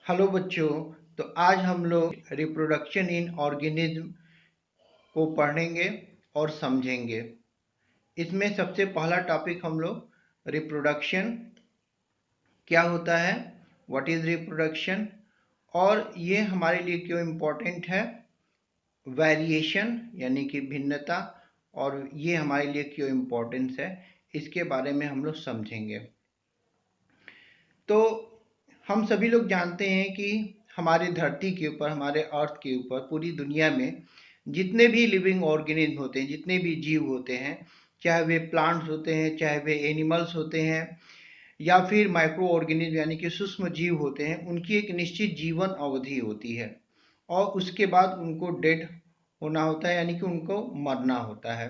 Hello बच्चों। तो आज हम लोग रिप्रोडक्शन इन ऑर्गेनिज्म को पढ़ेंगे और समझेंगे। इसमें सबसे पहला टॉपिक हम लोग रिप्रोडक्शन क्या होता है, व्हाट इज रिप्रोडक्शन, और ये हमारे लिए क्यों इम्पोर्टेंट है, वेरिएशन यानी कि भिन्नता, और ये हमारे लिए क्यों इम्पोर्टेंस है, इसके बारे में हम लोग समझेंगे। तो हम सभी लोग जानते हैं कि हमारे धरती के ऊपर, हमारे अर्थ के ऊपर, पूरी दुनिया में जितने भी लिविंग ऑर्गेनिज्म होते हैं, जितने भी जीव होते हैं, चाहे वे प्लांट्स होते हैं, चाहे वे एनिमल्स होते हैं, या फिर माइक्रो ऑर्गेनिज्म यानी कि सूक्ष्म जीव होते हैं, उनकी एक निश्चित जीवन अवधि होती है और उसके बाद उनको डेड होना होता है, यानी कि उनको मरना होता है।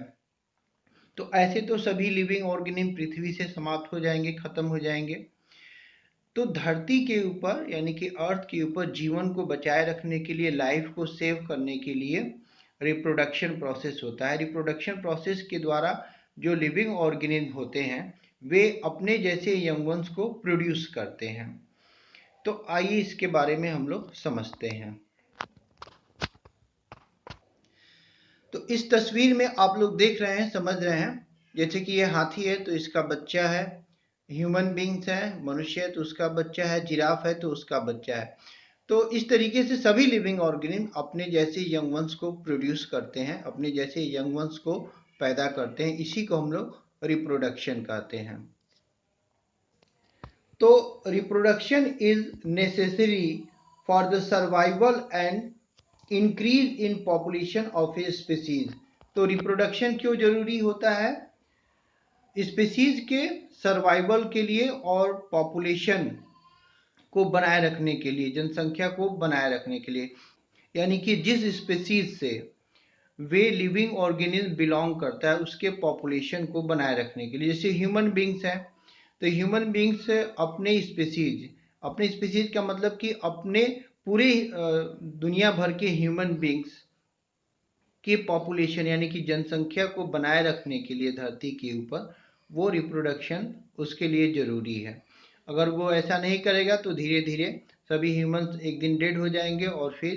तो ऐसे तो सभी लिविंग ऑर्गेनिज्म पृथ्वी से समाप्त हो जाएंगे, खत्म हो जाएंगे। तो धरती के ऊपर यानी कि अर्थ के ऊपर जीवन को बचाए रखने के लिए, लाइफ को सेव करने के लिए रिप्रोडक्शन प्रोसेस होता है। रिप्रोडक्शन प्रोसेस के द्वारा जो लिविंग ऑर्गेनिज्म होते हैं वे अपने जैसे यंग वंस को प्रोड्यूस करते हैं। तो आइए इसके बारे में हम लोग समझते हैं। तो इस तस्वीर में आप लोग देख रहे हैं, समझ रहे हैं, जैसे कि ये हाथी है तो इसका बच्चा है, ह्यूमन बींग्स है, मनुष्य है तो उसका बच्चा है, जिराफ है तो उसका बच्चा है। तो इस तरीके से सभी लिविंग ऑर्गेनिज्म अपने जैसे यंग वंस को प्रोड्यूस करते हैं, अपने जैसे यंग वंस को पैदा करते हैं। इसी को हम लोग रिप्रोडक्शन कहते हैं। तो reproduction is necessary for the survival and increase in population of a species. तो रिप्रोडक्शन क्यों जरूरी होता है? स्पीसीज के सर्वाइवल के लिए और पॉपुलेशन को बनाए रखने के लिए, जनसंख्या को बनाए रखने के लिए, यानी कि जिस स्पीसीज से वे लिविंग ऑर्गेनिज्म बिलोंग करता है उसके पॉपुलेशन को बनाए रखने के लिए। जैसे ह्यूमन बींग्स हैं तो ह्यूमन बींग्स अपने स्पीसीज का मतलब कि अपने पूरे दुनिया भर के ह्यूमन बींग्स की पॉपुलेशन यानी कि जनसंख्या को बनाए रखने के लिए धरती के ऊपर वो रिप्रोडक्शन उसके लिए ज़रूरी है। अगर वो ऐसा नहीं करेगा तो धीरे धीरे सभी ह्यूमंस एक दिन डेड हो जाएंगे और फिर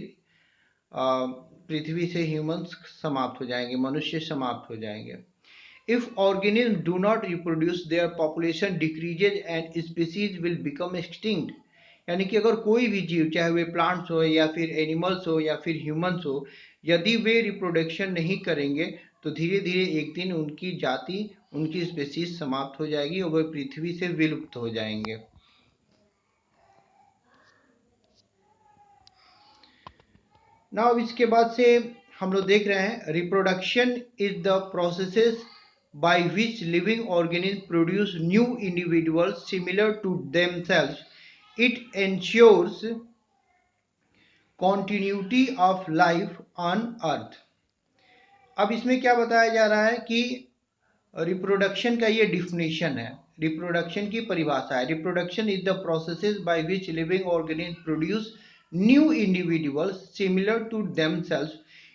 पृथ्वी से ह्यूमंस समाप्त हो जाएंगे, मनुष्य समाप्त हो जाएंगे। If organism do not reproduce their population decreases and species will become extinct. यानी कि अगर कोई भी जीव, चाहे वे प्लांट्स हो या फिर एनिमल्स हो या फिर ह्यूमंस हो, यदि वे रिप्रोडक्शन नहीं करेंगे तो धीरे धीरे एक दिन उनकी जाति, उनकी स्पीसीज समाप्त हो जाएगी और वे पृथ्वी से विलुप्त हो जाएंगे। नाउ इसके बाद से हम लोग देख रहे हैं, reproduction is the processes by which living organism produce new individuals similar to themselves. It ensures continuity of life on earth. अब इसमें क्या बताया जा रहा है कि रिप्रोडक्शन का ये डिफिनेशन है, रिप्रोडक्शन की परिभाषा है। Reproduction is the processes by which living organism produce new individuals similar to themselves.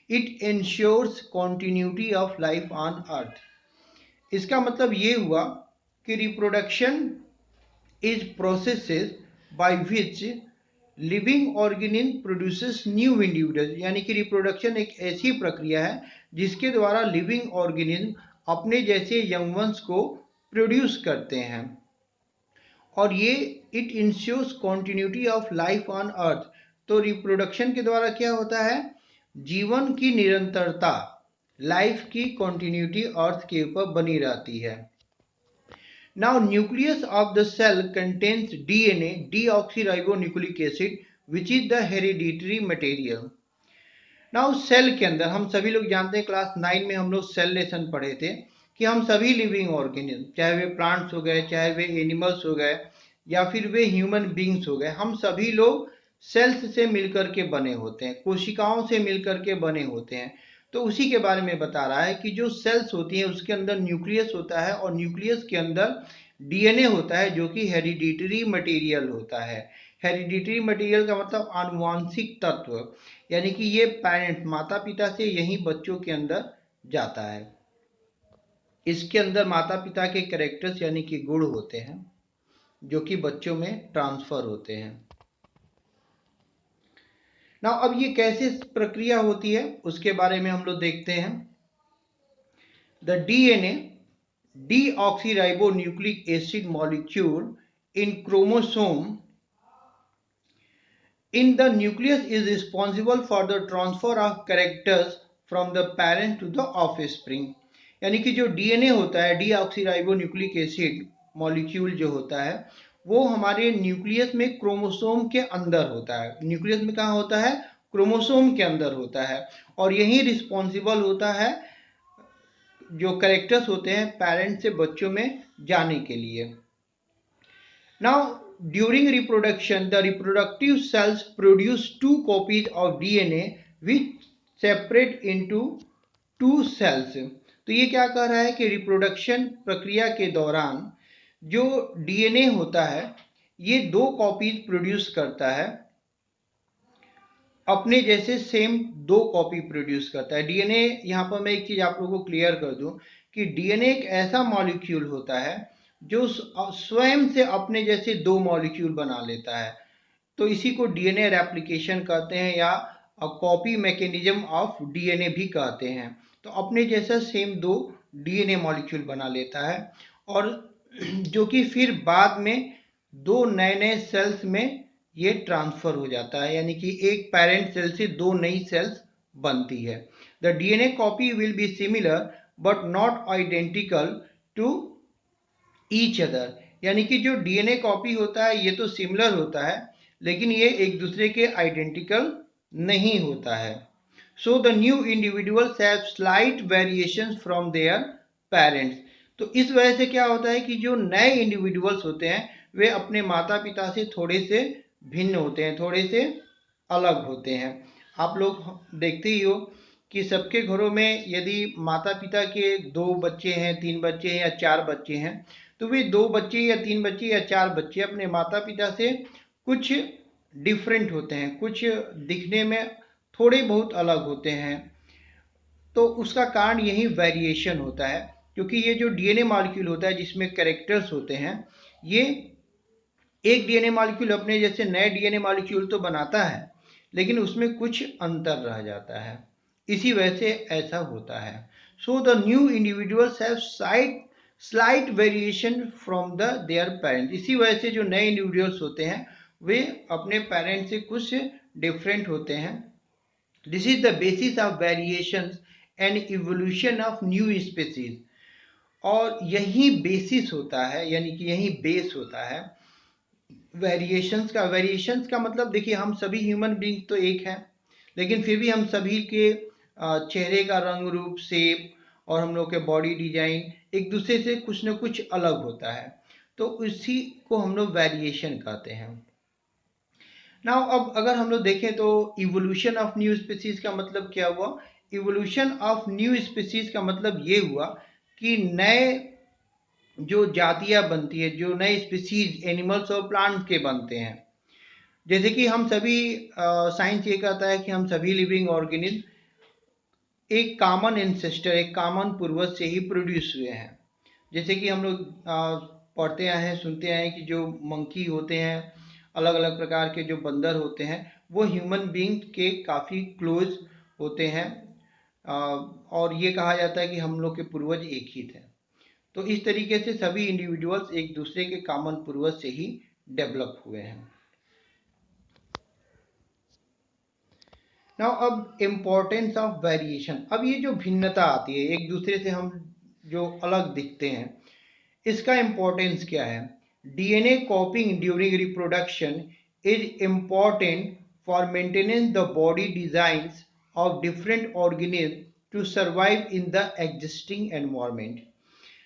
It ensures continuity of life on earth. इसका मतलब ये हुआ कि reproduction is processes by which living organism produces new individuals. यानी कि reproduction एक ऐसी प्रक्रिया है जिसके द्वारा लिविंग ऑर्गेनिज्म अपने जैसे यंग वंस को प्रोड्यूस करते हैं, और ये it ensures continuity of life on earth. तो रिप्रोडक्शन के द्वारा क्या होता है? जीवन की निरंतरता, लाइफ की कॉन्टिन्यूटी अर्थ के ऊपर बनी रहती है। Now nucleus of the cell contains DNA, deoxyribonucleic acid, which is the hereditary material. Now cell के अंदर हम सभी लोग जानते हैं, क्लास 9 में हम लोग सेल लेसन पढ़े थे कि हम सभी लिविंग ऑर्गेनिज्म, चाहे वे प्लांट्स हो गए, चाहे वे एनिमल्स हो गए, या फिर वे ह्यूमन बींग्स हो गए, हम सभी लोग सेल्स से मिलकर के बने होते हैं, कोशिकाओं से मिलकर के बने होते हैं। तो उसी के बारे में बता रहा है कि जो सेल्स होती हैं उसके अंदर न्यूक्लियस होता है, और न्यूक्लियस के अंदर डीएनए होता है जो कि हेरिडिटरी मटेरियल होता है। हेरिडिटरी मटेरियल का मतलब आनुवांशिक तत्व, यानी कि ये पेरेंट, माता पिता से यही बच्चों के अंदर जाता है। इसके अंदर माता पिता के कैरेक्टर्स यानी कि गुण होते हैं जो कि बच्चों में ट्रांसफर होते हैं। ना अब ये कैसे प्रक्रिया होती है उसके बारे में हम लोग देखते हैं। The DNA deoxyribonucleic acid molecule in chromosome in the nucleus is responsible for the transfer of characters from the parent to the offspring। यानी कि जो डीएनए होता है डीऑक्सीराइबोन्यूक्लिक एसिड मॉलिक्यूल जो होता है वो हमारे न्यूक्लियस में क्रोमोसोम के अंदर होता है। न्यूक्लियस में कहाँ होता है? क्रोमोसोम के अंदर होता है और यही रिस्पॉन्सिबल होता है जो कैरेक्टर्स होते हैं पेरेंट से बच्चों में जाने के लिए। Now during reproduction the reproductive cells produce two copies of DNA which separate into two cells। तो ये क्या कह रहा है कि रिप्रोडक्शन प्रक्रिया के दौरान जो डीएनए होता है ये दो कॉपीज प्रोड्यूस करता है, अपने जैसे सेम दो कॉपी प्रोड्यूस करता है। डीएनए, यहाँ पर मैं एक चीज आप लोगों को क्लियर कर दूं कि डीएनए एक ऐसा मॉलिक्यूल होता है जो स्वयं से अपने जैसे दो मॉलिक्यूल बना लेता है। तो इसी को डीएनए रेप्लिकेशन कहते हैं या कॉपी मैकेनिज्म ऑफ डीएनए भी कहते हैं। तो अपने जैसा सेम दो डीएनए मॉलिक्यूल बना लेता है और जो कि फिर बाद में दो नए नए सेल्स में ये ट्रांसफर हो जाता है, यानी कि एक पेरेंट सेल से दो नई सेल्स बनती है। The DNA copy will be similar but not identical to each other. यानी कि जो डीएनए कॉपी होता है ये तो सिमिलर होता है लेकिन ये एक दूसरे के आइडेंटिकल नहीं होता है। So the new individuals have slight variations from their parents. तो इस वजह से क्या होता है कि जो नए इंडिविजुअल्स होते हैं वे अपने माता पिता से थोड़े से भिन्न होते हैं, थोड़े से अलग होते हैं। आप लोग देखते ही हो कि सबके घरों में यदि माता पिता के दो बच्चे हैं, तीन बच्चे हैं या चार बच्चे हैं तो वे दो बच्चे या तीन बच्चे या चार बच्चे अपने माता पिता से कुछ डिफरेंट होते हैं, कुछ दिखने में थोड़े बहुत अलग होते हैं। तो उसका कारण यही वेरिएशन होता है क्योंकि ये जो डीएनए मॉलिक्यूल होता है जिसमें कैरेक्टर्स होते हैं ये एक डीएनए मॉलिक्यूल अपने जैसे नए डीएनए मॉलिक्यूल तो बनाता है लेकिन उसमें कुछ अंतर रह जाता है, इसी वजह से ऐसा होता है। So the new individuals have slight variation from their parents. इसी वजह से जो नए इंडिविजुअल्स होते हैं वे अपने पेरेंट्स से कुछ डिफरेंट होते हैं। This is the basis of variations and evolution of new species. और यही बेसिस होता है यानी कि यही बेस होता है वेरिएशंस का। वेरिएशंस का मतलब देखिए हम सभी ह्यूमन बीइंग तो एक हैं लेकिन फिर भी हम सभी के चेहरे का रंग रूप, शेप और हम लोग के बॉडी डिजाइन एक दूसरे से कुछ न कुछ अलग होता है, तो इसी को हम लोग वेरिएशन कहते हैं। नाउ अब अगर हम लोग देखें तो इवोल्यूशन ऑफ न्यू स्पीसीज का मतलब क्या हुआ? इवोल्यूशन ऑफ न्यू स्पीसीज का मतलब ये हुआ कि नए जो जातियां बनती है, जो नए स्पीसीज एनिमल्स और प्लांट्स के बनते हैं। जैसे कि हम सभी साइंस ये कहता है कि हम सभी लिविंग ऑर्गेनिज्म एक कॉमन एंसेस्टर, एक कॉमन पूर्वज से ही प्रोड्यूस हुए हैं। जैसे कि हम लोग पढ़ते आए हैं, सुनते आए हैं कि जो मंकी होते हैं, अलग अलग प्रकार के जो बंदर होते हैं वो ह्यूमन बीइंग के काफ़ी क्लोज होते हैं और ये कहा जाता है कि हम लोग के पूर्वज एक ही थे। तो इस तरीके से सभी इंडिविजुअल्स एक दूसरे के कॉमन पूर्वज से ही डेवलप हुए हैं। नाउ अब इम्पोर्टेंस ऑफ वेरिएशन। अब ये जो भिन्नता आती है, एक दूसरे से हम जो अलग दिखते हैं, इसका इम्पोर्टेंस क्या है? DNA copying during reproduction is important for maintenance the body designs of different organism to survive in the existing environment.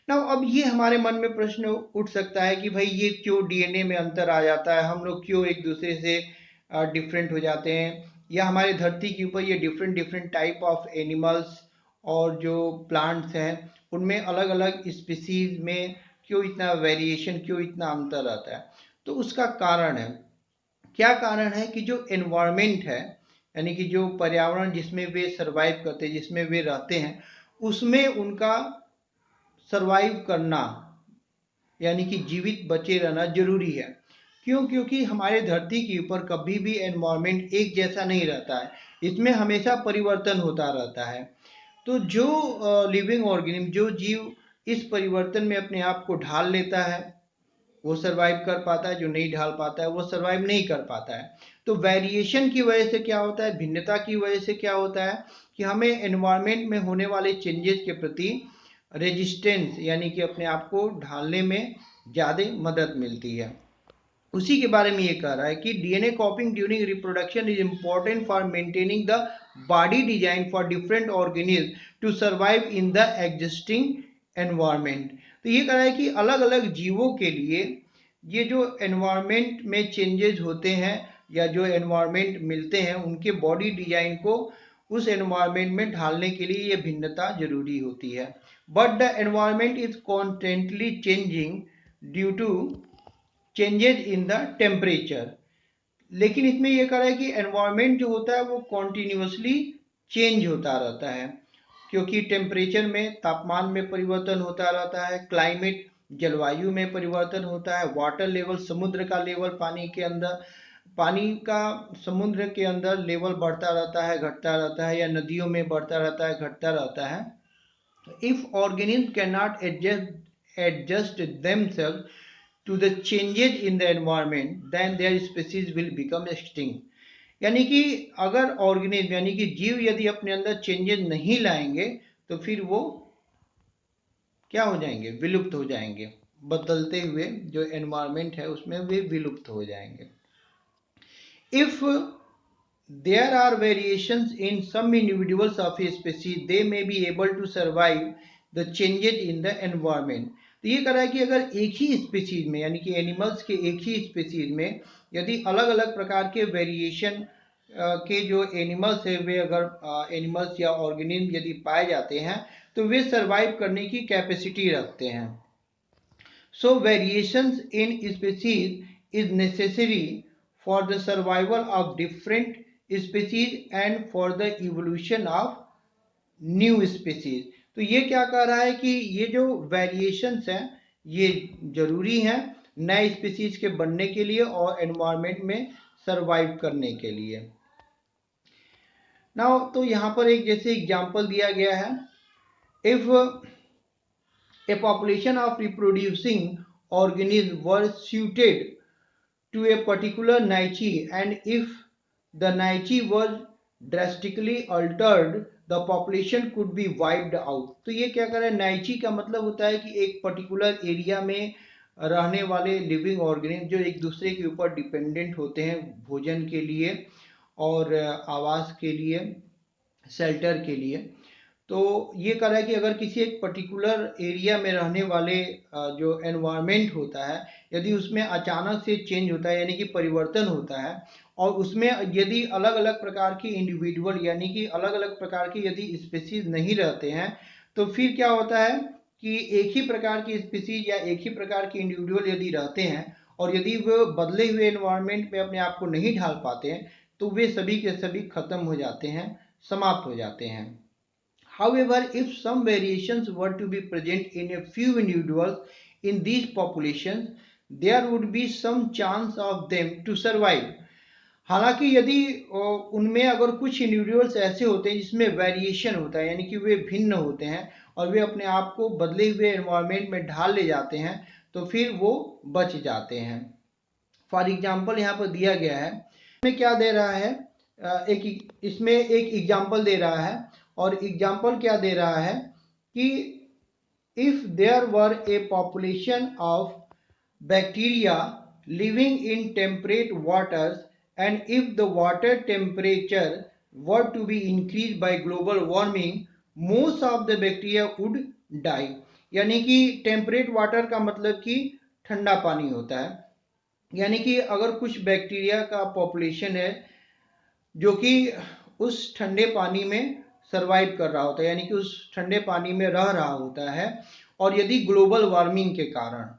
ना अब ये हमारे मन में प्रश्न उठ सकता है कि भाई ये क्यों डीएनए में अंतर आ जाता है, हम लोग क्यों एक दूसरे से डिफरेंट हो जाते हैं, या हमारे धरती के ऊपर ये different different type of animals और जो प्लांट्स हैं उनमें अलग अलग स्पीसीज में क्यों इतना वेरिएशन, क्यों इतना अंतर आता है? तो उसका कारण है, क्या कारण है कि जो एनवायरमेंट है यानी कि जो पर्यावरण जिसमें वे सर्वाइव करते हैं, जिसमें वे रहते हैं, उसमें उनका सर्वाइव करना यानी कि जीवित बचे रहना जरूरी है। क्यों? क्योंकि हमारे धरती के ऊपर कभी भी एनवायरनमेंट एक जैसा नहीं रहता है, इसमें हमेशा परिवर्तन होता रहता है। तो जो लिविंग ऑर्गेनिज्म, जो जीव इस परिवर्तन में अपने आप को ढाल लेता है वो सरवाइव कर पाता है, जो नहीं ढाल पाता है वो सरवाइव नहीं कर पाता है। तो वेरिएशन की वजह से क्या होता है, भिन्नता की वजह से क्या होता है कि हमें एनवायरनमेंट में होने वाले चेंजेस के प्रति रेजिस्टेंस यानी कि अपने आप को ढालने में ज़्यादा मदद मिलती है। उसी के बारे में ये कह रहा है कि DNA copying during reproduction is important for maintaining the body design for different organism to survive in the existing environment. तो ये कह रहा है कि अलग अलग जीवों के लिए ये जो एनवायरनमेंट में चेंजेस होते हैं या जो एनवायरनमेंट मिलते हैं उनके बॉडी डिजाइन को उस एनवायरनमेंट में ढालने के लिए ये भिन्नता जरूरी होती है। But the environment is constantly changing due to changes in the temperature. लेकिन इसमें यह कह रहा है कि एनवायरनमेंट जो होता है वो कॉन्टिन्यूसली चेंज होता रहता है, क्योंकि टेम्परेचर में, तापमान में परिवर्तन होता रहता है, क्लाइमेट जलवायु में परिवर्तन होता है, वाटर लेवल, समुद्र का लेवल, पानी के अंदर, पानी का समुद्र के अंदर लेवल बढ़ता रहता है, घटता रहता है, या नदियों में बढ़ता रहता है, घटता रहता है। If organism can not adjust themselves to the changes in the environment then their species will become extinct। यानी कि अगर ऑर्गेनिज्म यानी कि जीव यदि अपने अंदर चेंजेस नहीं लाएंगे तो फिर वो क्या हो जाएंगे, विलुप्त हो जाएंगे। बदलते हुए जो एनवायरनमेंट है उसमें वे विलुप्त हो जाएंगे। If there are variations in some individuals of a species they may be able to survive the changes in the environment। तो ये कह रहा है कि अगर एक ही स्पीसीज में यानी कि एनिमल्स के एक ही स्पीसीज में यदि अलग अलग प्रकार के वेरिएशन के जो एनिमल्स है वे अगर एनिमल्स या ऑर्गेनिज्म यदि पाए जाते हैं तो वे सरवाइव करने की कैपेसिटी रखते हैं। So variations in species is necessary for the survival of different species and for the evolution of new species। तो ये क्या कह रहा है कि ये जो वेरिएशंस हैं ये जरूरी हैं नए स्पीसीज के बनने के लिए और एनवायरनमेंट में सरवाइव करने के लिए। नाउ तो यहाँ पर एक जैसे एग्जांपल दिया गया है, if A population of reproducing organism were suited to a particular niche and if the niche was drastically altered the population could be wiped out। तो ये क्या कर रहा है, नाइची का मतलब होता है कि एक पर्टिकुलर एरिया में रहने वाले लिविंग ऑर्गेनिज्म जो एक दूसरे के ऊपर डिपेंडेंट होते हैं भोजन के लिए और आवास के लिए, शेल्टर के लिए। तो ये कह रहा है कि अगर किसी एक पर्टिकुलर एरिया में रहने वाले जो एनवायरनमेंट होता है यदि उसमें अचानक से चेंज होता है यानी कि परिवर्तन होता है और उसमें यदि अलग अलग प्रकार की इंडिविजुअल यानी कि अलग अलग प्रकार की यदि स्पीसीज नहीं रहते हैं तो फिर क्या होता है कि एक ही प्रकार की स्पीसीज या एक ही प्रकार की इंडिविजुअल यदि रहते हैं और यदि वो बदले हुए एनवायरनमेंट में अपने आप को नहीं ढाल पाते हैं तो वे सभी के सभी खत्म हो जाते हैं, समाप्त हो जाते हैं। However, if some variations were to be present in a few individuals in these populations, there would be some chance of them to survive। हालांकि यदि उनमें अगर कुछ इंडिविजुअल्स ऐसे होते हैं जिसमें वेरिएशन होता है यानी कि वे भिन्न होते हैं और वे अपने आप को बदले हुए एनवायरनमेंट में ढाल ले जाते हैं तो फिर वो बच जाते हैं। फॉर एग्जाम्पल यहाँ पर दिया गया है, इसमें क्या दे रहा है, इसमें एक एग्जाम्पल दे रहा है और एग्जाम्पल क्या दे रहा है कि if there were a population of bacteria living in temperate waters and if the water temperature were to be increase by global warming most of the bacteria would die. यानी कि temperate water का मतलब कि ठंडा पानी होता है, यानी कि अगर कुछ बैक्टीरिया का पॉपुलेशन है जो कि उस ठंडे पानी में सरवाइव कर रहा होता है यानी कि उस ठंडे पानी में रह रहा होता है और यदि ग्लोबल वार्मिंग के कारण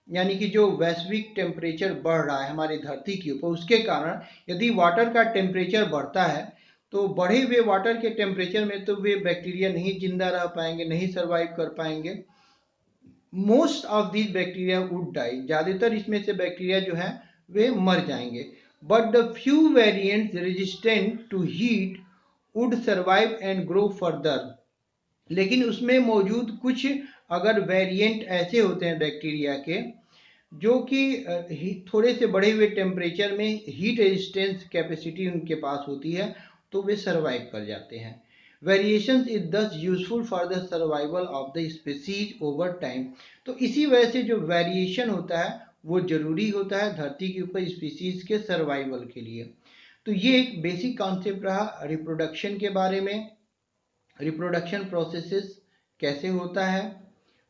यानी कि जो वैश्विक टेम्परेचर बढ़ रहा है हमारी धरती के ऊपर उसके कारण यदि वाटर का टेम्परेचर बढ़ता है तो बढ़े हुए वाटर के टेम्परेचर में तो वे बैक्टीरिया नहीं जिंदा रह पाएंगे, नहीं सरवाइव कर पाएंगे। Most of these bacteria would die, ज़्यादातर इसमें से बैक्टीरिया जो है वे मर जाएंगे। But the few variants resistant to heat would survive and grow further. लेकिन उसमें मौजूद कुछ अगर वेरिएंट ऐसे होते हैं बैक्टीरिया के जो कि थोड़े से बढ़े हुए टेम्परेचर में हीट रेजिस्टेंस कैपेसिटी उनके पास होती है, तो वे सर्वाइव कर जाते हैं। वेरिएशंस इज दस useful for the survival of the species over time. तो इसी वजह से जो वेरिएशन होता है वो जरूरी होता है धरती के ऊपर स्पीसीज के सर्वाइवल के लिए। तो ये एक बेसिक कॉन्सेप्ट रहा रिप्रोडक्शन के बारे में। रिप्रोडक्शन प्रोसेसेस कैसे होता है,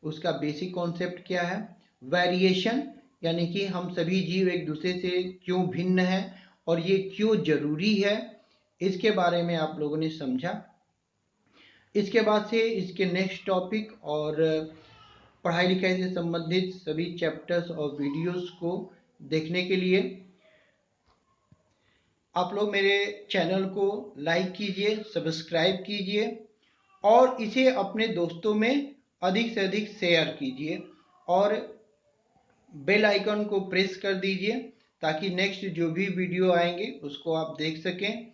उसका बेसिक कॉन्सेप्ट क्या है। वेरिएशन यानी कि हम सभी जीव एक दूसरे से क्यों भिन्न हैं और ये क्यों जरूरी है, इसके बारे में आप लोगों ने समझा। इसके बाद से इसके नेक्स्ट टॉपिक और पढ़ाई लिखाई से संबंधित सभी चैप्टर्स और वीडियोस को देखने के लिए आप लोग मेरे चैनल को लाइक कीजिए, सब्सक्राइब कीजिए और इसे अपने दोस्तों में अधिक से अधिक शेयर कीजिए और बेल आइकन को प्रेस कर दीजिए ताकि नेक्स्ट जो भी वीडियो आएंगे उसको आप देख सकें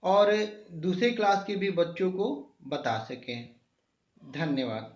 और दूसरे क्लास के भी बच्चों को बता सकें। धन्यवाद।